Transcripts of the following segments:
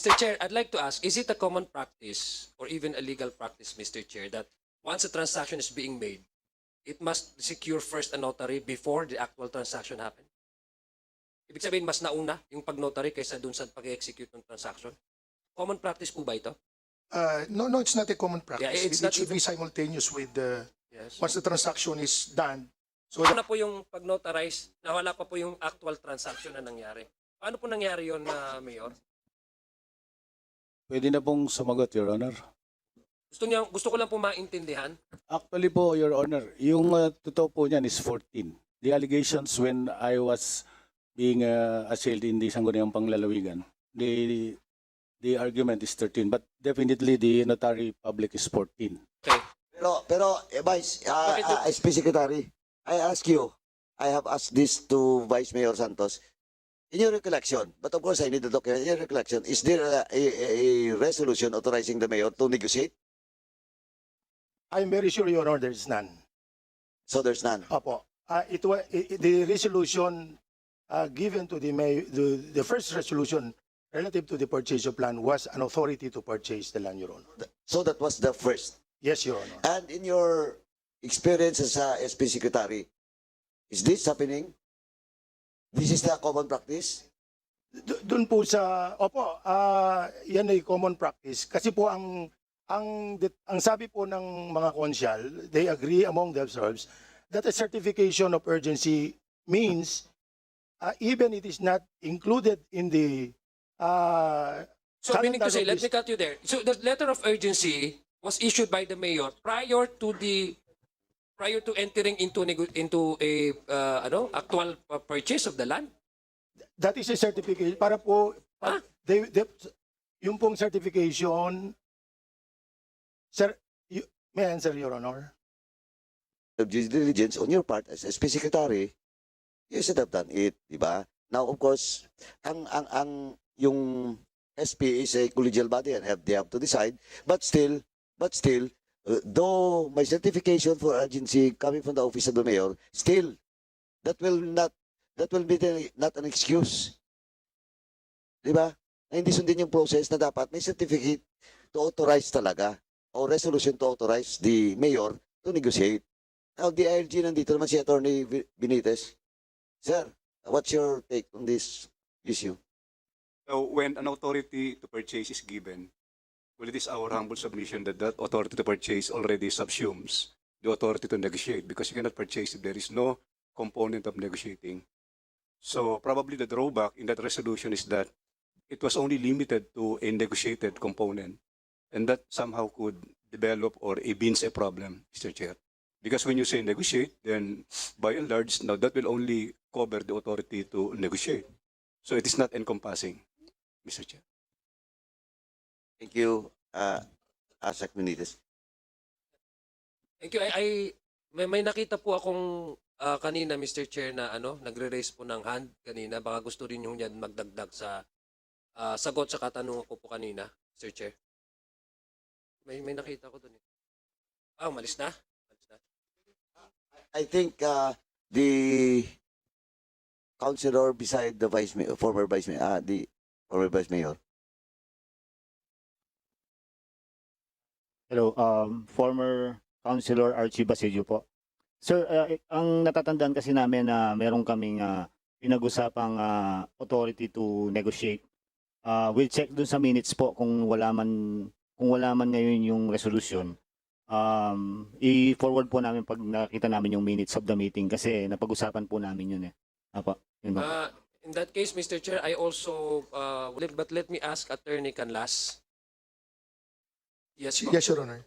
Mr. Chair, I'd like to ask, is it a common practice or even a legal practice, Mr. Chair, that once a transaction is being made, it must secure first a notary before the actual transaction happen? Ibig sabihin, mas nauna yung pag-notary kaysa dun sa pag-execute ng transaction? Common practice po ba ito? No, it's not a common practice. Yeah, it's it not should even- be simultaneous with Yes. once the transaction is done. So Una po yung pag-notarize na wala pa po yung actual transaction na nangyari. Paano po nangyari yon na Mayor? Pwede na pong sumagot, Your Honor. Gusto ko lang po maintindihan. Actually po, Your Honor, yung totoo po niyan is 14. The allegations when I was being assailed in the Sangguniang Panglalawigan, the argument is 13, but definitely the notary public is 14. Okay. Pero Vice, Bakit- SP Secretary, I ask you, I have asked this to Vice Mayor Santos. In your recollection, but of course I need the document. In your recollection, is there a resolution authorizing the mayor to negotiate? I'm very sure, Your Honor, there's none. So there's none. Opo. The resolution given to the mayor, the first resolution relative to the purchase of land was an authority to purchase the land, Your Honor. So that was the first. Yes, Your Honor. And in your experience as a SP Secretary, is this happening? This is the common practice? Doon po sa, opo, yan ay common practice. Kasi po ang sabi po ng mga konsyal, they agree among themselves that a certification of urgency means even it is not included in the So meaning to calendar say, of let this- me cut you there. So the letter of urgency was issued by the mayor prior to entering into a actual purchase of the land. that is a certification para po Ah? yung pong certification, sir, may I answer, Your Honor? Of due diligence on your part as SP Secretary, you should have done it, di ba? Now, of course, yung SP is a collegial body and they have to decide. But still, though my certification for urgency coming from the office of the mayor, still, that will be not an excuse. Di ba? Na hindi sundin yung process na dapat may certificate to authorize talaga o resolution to authorize the mayor to negotiate. Now, the ILG nandito naman si Attorney Benitez. Sir, what's your take on this issue? So when an authority to purchase is given, well, it is our humble submission that that authority to purchase already subsumes the authority to negotiate because you cannot purchase if there is no component of negotiating. So probably the drawback in that resolution is that it was only limited to a negotiated component, and that somehow could develop or evince a problem, Mr. Chair. Because when you say negotiate, then by and large, now that will only cover the authority to negotiate. So it is not encompassing, Mr. Chair. Thank you, Asek Benitez. Thank you. May nakita po akong kanina, Mr. Chair, na nagre-raise po ng hand kanina. Baka gusto rin yung yan magdagdag sa sagot sa katanungan ko po kanina, Mr. Chair. May nakita ko doon. Umalis na? Umalis na. I think the councilor beside the former vice mayor, the former vice mayor. Hello, former Councilor Archie Basilio po. Sir, ang natatandaan kasi namin na meron kaming pinag-usapang authority to negotiate. We'll check dun sa minutes po kung wala man ngayon yung resolution. I-forward po namin pag nakita namin yung minutes of the meeting kasi napag-usapan po namin yun eh. Apo, yun po. In that case, Mr. Chair, I also, let me ask Attorney Canlas. Yes po. Yes, Your Honor.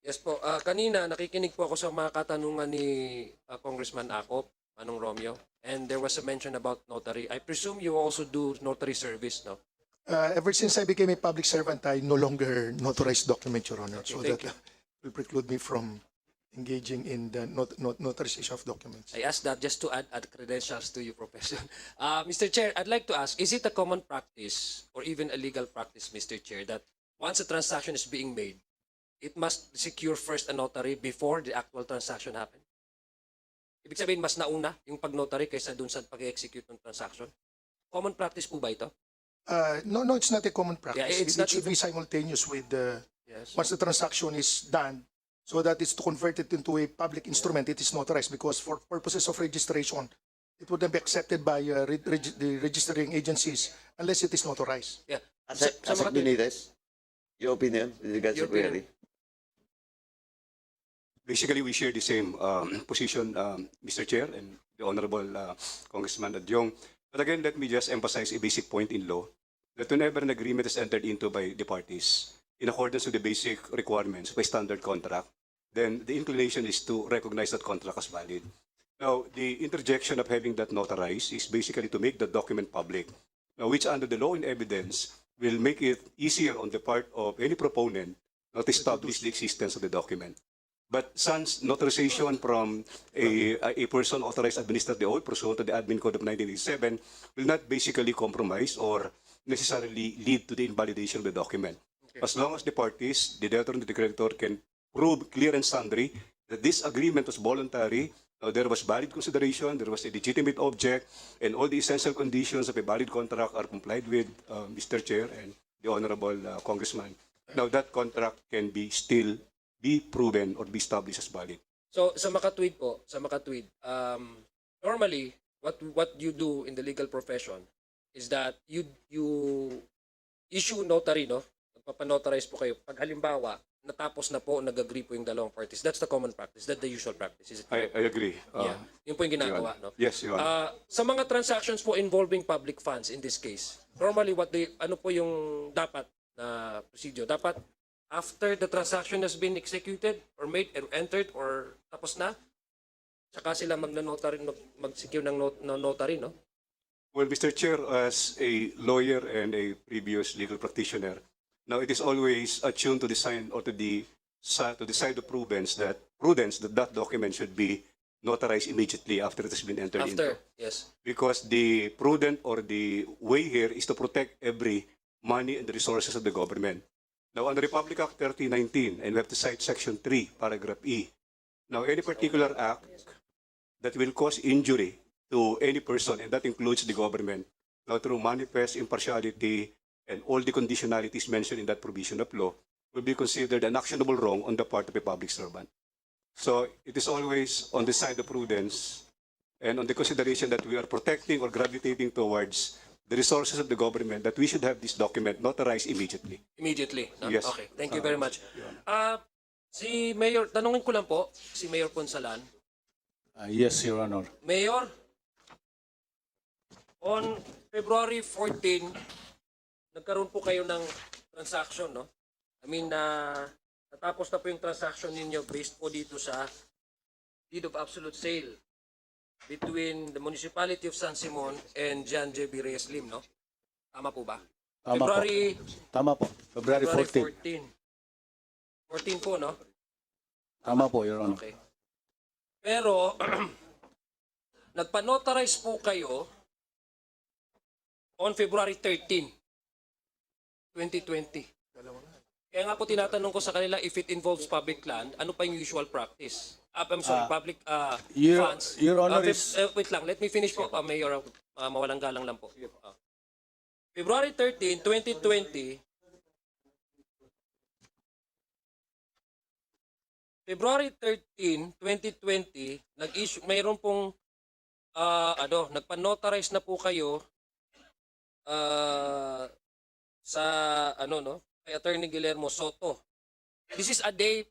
Yes po. Kanina, nakikinig po ako sa mga katanungan ni Congressman Acop, Manong Romeo, and there was a mention about notary. I presume you also do notary service, no? Ever since I became a public servant, I no longer notarize document, Your Honor. Okay, So thank that will preclude me from engaging in the notarization of documents. I asked that just to add credentials to your profession. Mr. Chair, I'd like to ask, is it a common practice or even a legal practice, Mr. Chair, that once a transaction is being made, it must secure first a notary before the actual transaction happen? Ibig sabihin, mas nauna yung pag-notary kaysa dun sa pag-execute ng transaction? Common practice po ba ito? No, it's not a common practice. Yeah, it's it not should even- be simultaneous with Yes. once the transaction is done, so that it's to convert it into a public instrument. It is notarized because for purposes of registration, it wouldn't be accepted by the registering agencies unless it is notarized. Yeah. Asek Sa mga- Benitez, your opinion with regards Your to query? Basically, we share the same position, Mr. Chair and the Honorable Congressman Adyong. But again, let me just emphasize a basic point in law that whenever an agreement is entered into by the parties in accordance with the basic requirements of a standard contract, then the inclination is to recognize that contract as valid. Now, the interjection of having that notarized is basically to make the document public, now, which under the law and evidence will make it easier on the part of any proponent not to establish the existence of the document. But sans notarization from a person authorized to administer the oath pursuant to the Admin Code of 1987 will not basically compromise or necessarily lead to the invalidation of the document. As long as the parties, the debtor and the creditor, can prove clear and sundry that this agreement was voluntary, there was valid consideration, there was a legitimate object, and all the essential conditions of a valid contract are complied with, Mr. Chair and the Honorable Congressman. Now, that contract can be still be proven or be established as valid. So sa makatwid po, normally what you do in the legal profession is that you issue notary, no? Magpapanotarize po kayo. Pag halimbawa, natapos na po, nag-agree po yung dalawang parties. That's the common practice. That's the usual practice. Is it correct? I agree. Yeah. Yun po yung ginagawa, no? Yes, Your Honor. Sa mga transactions po involving public funds in this case, normally ano po yung dapat na procedure? Dapat after the transaction has been executed or made or entered or tapos na, saka sila mag-secure ng notary, no? Well, Mr. Chair, as a lawyer and a previous legal practitioner, now it is always attuned to the sign or to the side of prudence that that document should be notarized immediately after it has been entered into. After, yes. Because the prudent or the way here is to protect every money and the resources of the government. Now, under Republic Act 3019, and we have to cite Section 3, Paragraph E. Now, any particular act that will cause injury to any person, and that includes the government, now through manifest impartiality and all the conditionalities mentioned in that provision of law, will be considered an actionable wrong on the part of a public servant. So, it is always on the side of prudence and on the consideration that we are protecting or gravitating towards the resources of the government that we should have this document notarized immediately. Immediately. No? Yes. Okay. Thank you very much. Si Mayor, tanungin ko lang po, si Mayor Ponsalan. Yes, Your Honor. Mayor, on February 14, nagkaroon po kayo ng transaction, no? I mean, natapos na po yung transaction ninyo based po dito sa deed of absolute sale between the municipality of San Simon and John J.B. Reyes Lim, no? Tama po ba? Tama February, po. Tama po. February 14. 14 po, no? Tama po, Your Honor. Okay. Pero, nagpa-notarize po kayo on February 13, 2020. Kaya nga po tinatanong ko sa kanila if it involves public land, ano pa yung usual practice? I'm sorry, public funds. Your Honor Wait lang, let me finish po, Mayor. Mawalang galang lang po. February 13, 2020, February 13, 2020, nag-issue, mayroon pong nagpa-notarize na po kayo sa kay Attorney Guillermo Soto. This is a day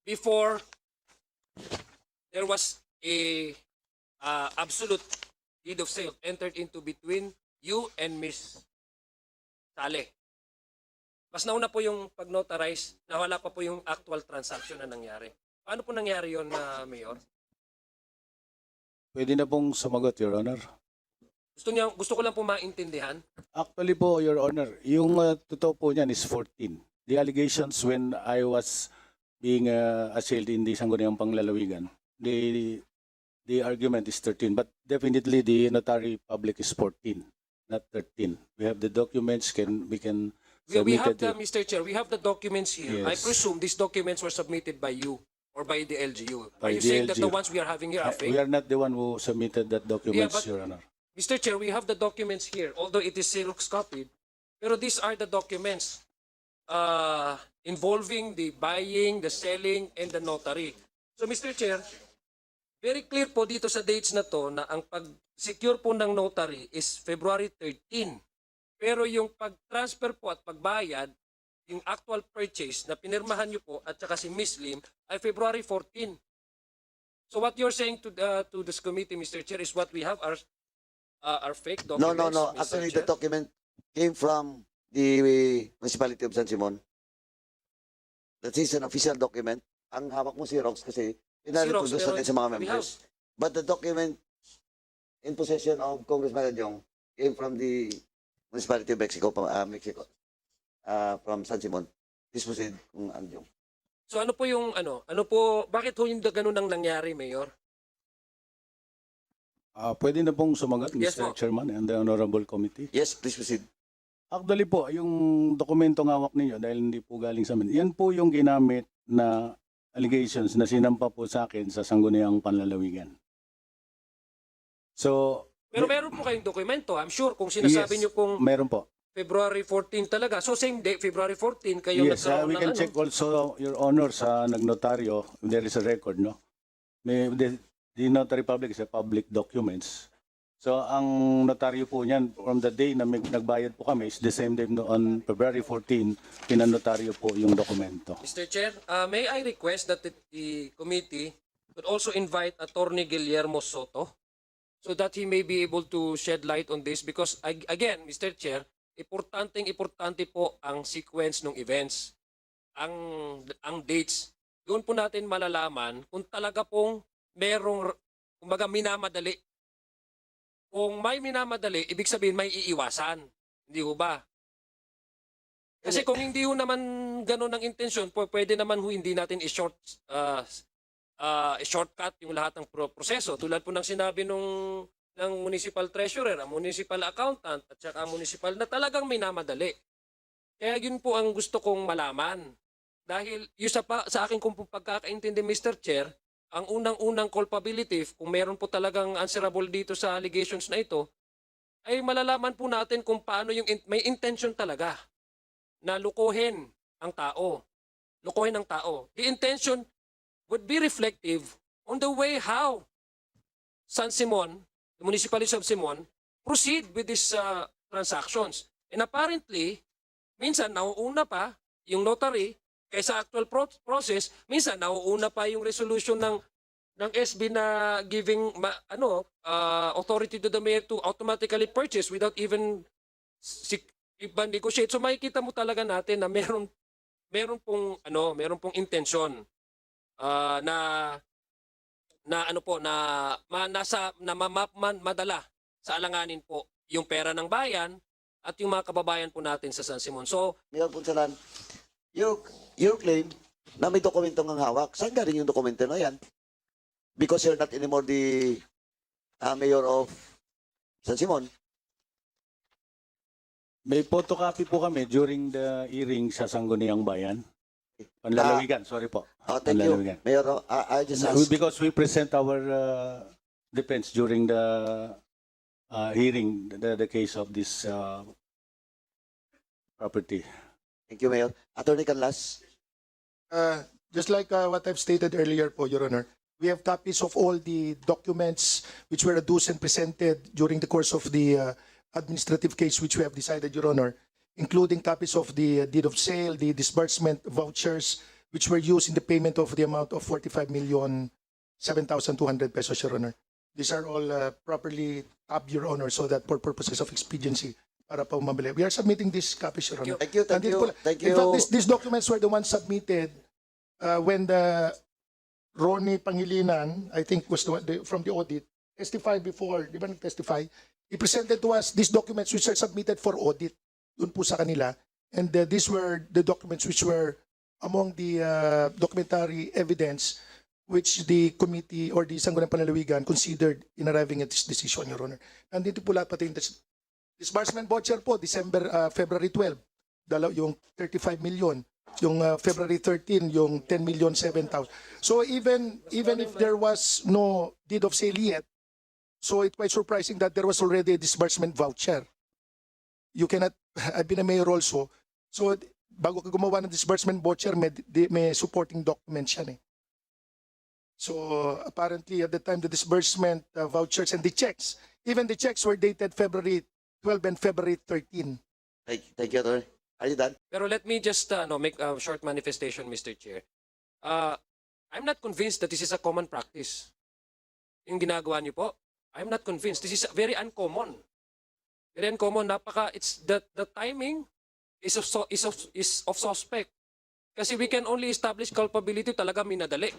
before there was a absolute deed of sale entered into between you and Miss Sale. Mas nauna po yung pag-notarize na wala pa po yung actual transaction na nangyari. Paano po nangyari yon, Mayor? Pwede na pong sumagot, Your Honor. Gusto ko lang po maintindihan. Actually po, Your Honor, yung totoo po niyan is 14. The allegations when I was being assailed in the Sangguniang Panglalawigan, the argument is 13. But definitely the notary public is 14, not 13. We have the documents, we can We submit have it. the, Mr. Chair, we have the documents here. I Yes. presume these documents were submitted by you or by the LGU. Are By you the saying that the LGU. ones we are having here are We fake? are not the one who submitted that documents, but- Your Honor. Mr. Chair, we have the documents here. Although it is Xerox copied, Pero these are the documents involving the buying, the selling, and the notary. So Mr. Chair, very clear po dito sa dates na to na ang pag-secure po ng notary is February 13. Pero yung pag-transfer po at pagbayad, yung actual purchase na pinirmahan nyo po at saka si Ms. Lim ay February 14. So what you're saying to this committee, Mr. Chair, is what we have are fake No, documents. no, no. Mr. Actually, Chair? the document came from the municipality of San Simon. That is an official document. Ang hawak mo Xerox kasi Xerox, pinareprodus pero natin sa mga we members. But the document in possession of Congressman Adjong came from the municipality of Mexico, from San Simon. Please proceed, kung Adjong. So ano po yung bakit ho yung ganun ang nangyari, Mayor? Pwede na pong sumagot, Yes Mr. po. Chairman and the Honorable Committee. Yes, please proceed. Actually po, yung dokumento ng hawak ninyo, dahil hindi po galing sa amin, yan po yung ginamit na allegations na sinampa po sa akin sa Sangguniang Panlalawigan. So, Pero meron po kayong dokumento. I'm sure kung sinasabi Yes. niyo pong meron po. February 14 talaga. So same day, February 14, kayo Yes, we can check also, Your Honor, sa nagnotaryo, if there is a record, no? The notary public is a public documents. So, ang notaryo po niyan, from the day na nagbayad po kami, is the same day on February 14, pinanotaryo po yung dokumento. Mr. Chair, may I request that the committee could also invite Attorney Guillermo Soto so that he may be able to shed light on this because again, Mr. Chair, importante po ang sequence ng events, ang dates. Doon po natin malalaman kung talaga pong merong kumbaga minamadali. Kung may minamadali, ibig sabihin may iiwasan. Hindi ho ba? Kasi kung hindi ho naman ganun ang intensyon, pwede naman ho hindi natin i-shortcut yung lahat ng proseso. Tulad po ng sinabi ng municipal treasurer, ang municipal accountant, at saka ang municipal na talagang minamadali. Kaya yun po ang gusto kong malaman. Dahil yung sa akin kung pagkakaintindi, Mr. Chair, ang unang-unang culpability, kung meron po talagang answerable dito sa allegations na ito, ay malalaman po natin kung paano yung may intention talaga na lukuhin ang tao. Lukuhin ang tao. The intention would be reflective on the way how San Simon, the municipality of Simon, proceed with these transactions. And apparently, minsan nauuna pa yung notary kaysa actual process, minsan nauuna pa yung resolution ng SB na giving authority to the mayor to automatically purchase without even negotiate. So makikita mo talaga natin na meron pong intention na madala sa alanganin po yung pera ng bayan at yung mga kababayan po natin sa San Simon. So, Mayor Punsalan, you claim na may dokumento ng hawak. Saan galing yung dokumento na yan? Because you're not anymore the mayor of San Simon. May photocopy po kami during the hearing sa Sangguniang Bayan. Panlalawigan, sorry po. Oh, thank you. Panlalawigan. Mayor, I just asked. Because we present our defense during the hearing, the case of this property. Thank you, Mayor. Attorney Canlas. Just like what I've stated earlier po, Your Honor, we have copies of all the documents which were adduced and presented during the course of the administrative case which we have decided, Your Honor, including copies of the deed of sale, the disbursement vouchers, which were used in the payment of the amount of 45,007,200 pesos, Your Honor. These are all properly tabbed, Your Honor, so that for purposes of expediency, para po mabili. We are submitting these copies, Your Honor. Thank you, thank Nandito you, po- thank In you. fact, these documents were the ones submitted when the Ronnie Pangilinan, I think was from the audit, testified before, di ba nag-testify? He presented to us these documents which are submitted for audit dun po sa kanila. And these were the documents which were among the documentary evidence which the committee or the Sangguniang Panlalawigan considered in arriving at this decision, Your Honor. Nandito po lahat pati yung disbursement voucher po, February 12, yung 35 million. Yung February 13, yung 10,007,000. So even if there was no deed of sale yet, so it's quite surprising that there was already a disbursement voucher. You cannot I've been a mayor also. So bago ka gumawa ng disbursement voucher, may supporting documents yan eh. So apparently at the time the disbursement vouchers and the checks, even the checks were dated February 12 and February 13. Thank you, Attorney. Are you done? Pero let me just make a short manifestation, Mr. Chair. I'm not convinced that this is a common practice. Yung ginagawa niyo po, I'm not convinced. This is very uncommon. Very uncommon. It's the timing is of suspect. Kasi we can only establish culpability talaga minadali.